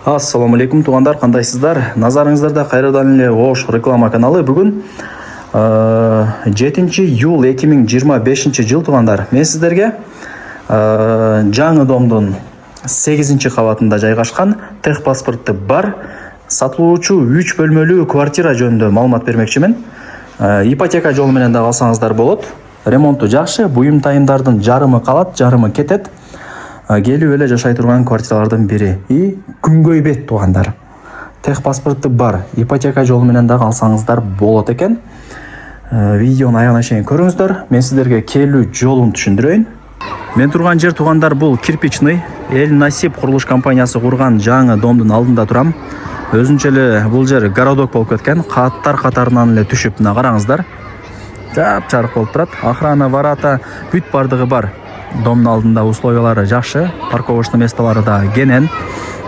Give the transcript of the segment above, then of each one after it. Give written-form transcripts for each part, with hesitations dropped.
Ассаламу алейкум туғандар, қандайсыздар? Назарыңыздарда қайрадан эле Ош реклама каналы. Бүгін 7 июл 2025 жыл туғандар. Мен сіздерге жаңы домдун 8 қабатында жайгашкан тех паспорты бар сатылуучу 3 бөлмөлүү квартира жөнүндө маалымат бермекчимин. Ипотека жолу менен да алсаңыздар болот. Ремонту жакшы, буюм тайымдардын жарымы калат, жарымы кетет. Келип эле жашай турган квартиралардын бири. И күнгөй бет тугандар. Тех паспорты бар, ипотека жолу менен да алсаңыздар болот экен. Видеону аягына чейин көрүңүздөр. Мен сиздерге келүү жолун түшүндүрөйүн. Мен турган жер тугандар бул кирпичный Эл Насип курулуш компаниясы курган жаңы домдун алдында турам. Өзүнчө эле бул жер городок болуп кеткен. Каттар катарынан эле түшүп, мына караңыздар. Жап-жарык болуп турат. Охрана, ворота, бүт бардыгы бар. Домдун алдында условиялары жакшы, парковочный местолары да кенен.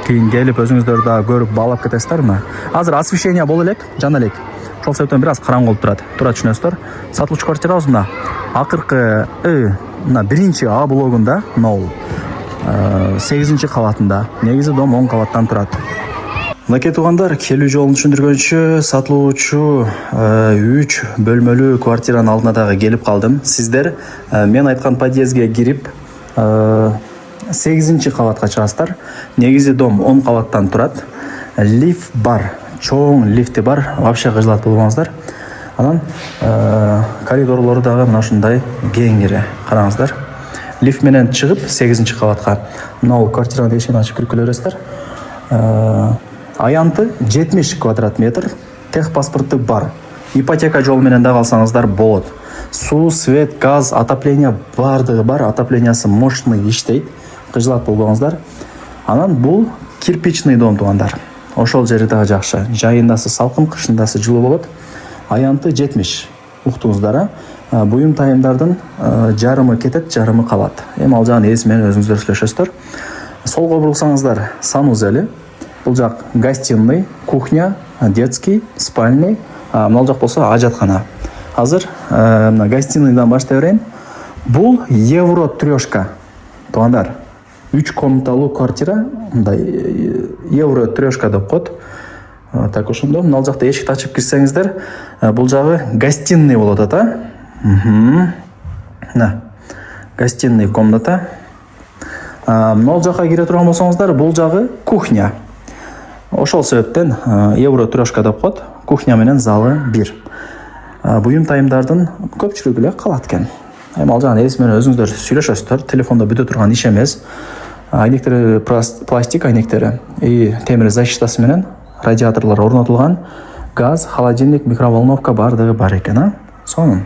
Кийин келип өзүңүздөр да көрүп баалап кетесиздерби? Азыр освещение боло элек, жана элек. Ошол себептен бир аз караңгы болуп турат. Тура түшүнөсүздөр. Сатылуучу квартирабызда акыркы мына биринчи А блогунда, мына 8 кабатында. Негизи дом 10 кабаттан турат. Мынакей тугандар, келүү жолун түшүндүргөнчү сатылуучу 3 бөлмөлүү квартиранын алдына дагы келип калдым. Сиздер мен айткан подъездге кирип 8 кабатка чыгасыздар. Негизи дом 10 кабаттан турат. Лифт бар, чоң лифти бар. Вообще кыжылат болбоңуздар. Анан коридорлору дагы мына ушундай кеңири. Караңыздар. Лифт менен чыгып 8 кабатка. Мына квартиранын эшигин ачып кирип келе бересиздер. Аянты 70 квадрат метр, тех паспорты бар. Ипотека жолу менен да алсаңыздар болот. Суу, свет, газ, отопление бардыгы бар. Отоплениясы мощный иштейт. Кыжылат болбоңуздар. Анан бул кирпичный дом тугандар. Ошол жери дагы жакшы. Жайындасы салкын, кышындасы жылуу болот. Аянты 70. Уктуңуздар. Буюм тайымдардын жарымы кетет, жарымы калат. Эми ал жагын эси менен өзүңүздөр сүйлөшөсүздөр. Солго бурулсаңыздар санузели. Бул жак гостиный, кухня, детский, спальный. Мына жак болсо ажаткана. Азыр мына гостиныйдан баштай берейин. Бул евро трёшка. Тугандар, 3 комнаталуу квартира, мындай евро трёшка деп коет. Так ошондо мына жакта эшикти ачып кирсеңиздер, бул жагы гостиный болот ата. Мына гостиный комната. Мына жакка кире турган болсоңуздар, бул жагы кухня. Ошол себептен евро трёшка деп коет. Кухня менен залы 1. Буюм тайымдардын көпчүлүгү эле калат экен. Эми ал жагын эси менен өзүңүздөр сүйлөшөсүздөр. Телефондо бүтө турган иш эмес. Айнектери пластик айнектери и темир защитасы менен радиаторлор орнотулган. Газ, холодильник, микроволновка бардыгы бар экен, Сонун.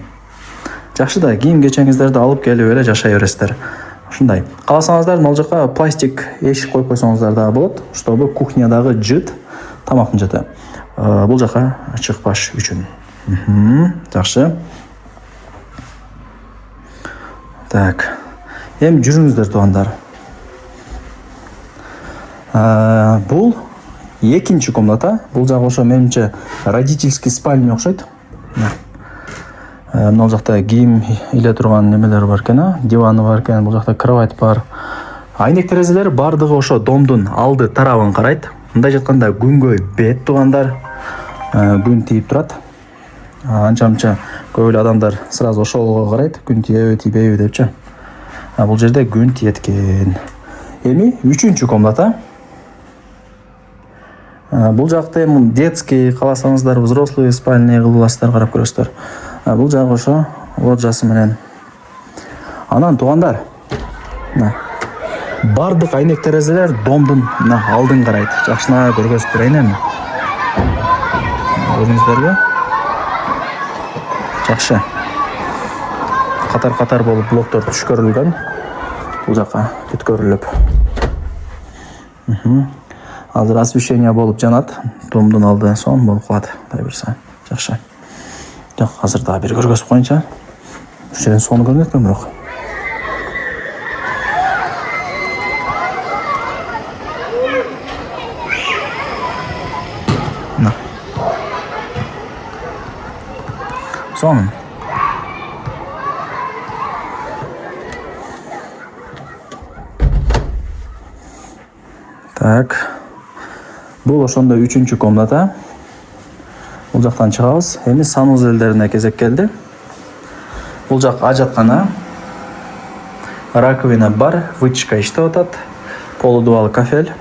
Жакшы да, кийим кечеңиздерди алып келип эле жашай бересиздер. Ушундай. Кааласаңыздар, мына жака пластик эшик коюп койсоңуздар дагы болот, чтобы кухнядагы жыт тамактын жыты бул жака чыкпаш үчүн. Жакшы. Так. Эми жүрүңүздөр тугандар. Бул 2 комната. Бул жагы ошо менимче родительский спальня окшойт. Мына жакта кийим иле турган немелер бар экен, диваны бар экен, бул жакта кровать бар. Айнек терезелер бардыгы ошо домдун алды тарабын карайт. Мындай жатканда күнгөй бет тугандар. Күн тийип турат. Анча-мынча көп эле адамдар сразу ошолго карайт, күн тийеби, тийбейби депчи. Бул жерде күн тиет экен. Эми 3 комната. Бул жакта эми детский, кааласаңыздар взрослый спальня кылып аласыздар, карап көрөсүздөр. Бул жагы ошо лоджиясы менен. Анан тугандар, бардык айнек терезелер домдун алдын карайт. Жакшына көргөзүп берейин эми. Көрүңүздөрбү? Жакшы. Катар-катар болуп блоктор түшкөрүлгөн. Бул жака бүткөрүлүп. Азыр освещение болуп жанат. Домдун алды сонун болуп калат. Дай берсе. Жакшы. Жок, азыр дагы бир көргөзүп коюнчу. Ушул жерден сону көрүнөт экен бирок. Сонун. Так. Бул ошондой 3-чү комната. Бул жактан чыгабыз. Эми санузелдерине кезек келди. Бул жак ажаткана. Раковина бар, вытяжка иштеп атат. Полудубал кафель.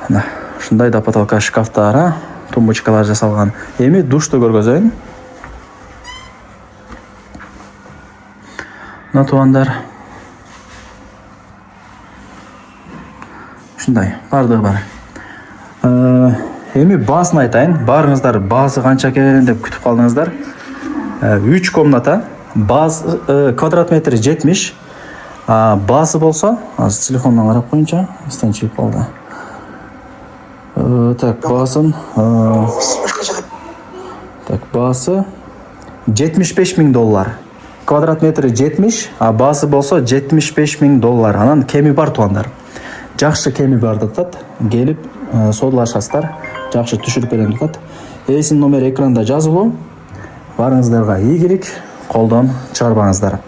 Мына ушундай да потолка шкафтары, тумбочкалар жасалган. Эми душту көргөзөйүн. Мына туугандар. Ушундай, бардыгы бар. Эми баасын айтайын. Барыңыздар, баасы канча экен деп күтүп калдыңыздар. 3 комната, баасы квадрат метри 70. Баасы болсо, азыр телефондон карап коюнча, эстен чыгып калды. Так, баасын баасы $75,000. Квадрат метри 70, а баасы болсо $75,000. Анан кеми бар туугандар. Жакшы кеми бар атат. Келип содулашасыздар. Жакшы түшүрүп берем атат. Эсин номери экранда жазылуу. Барыңыздарга ийгилик, колдон чыгарбаңыздар.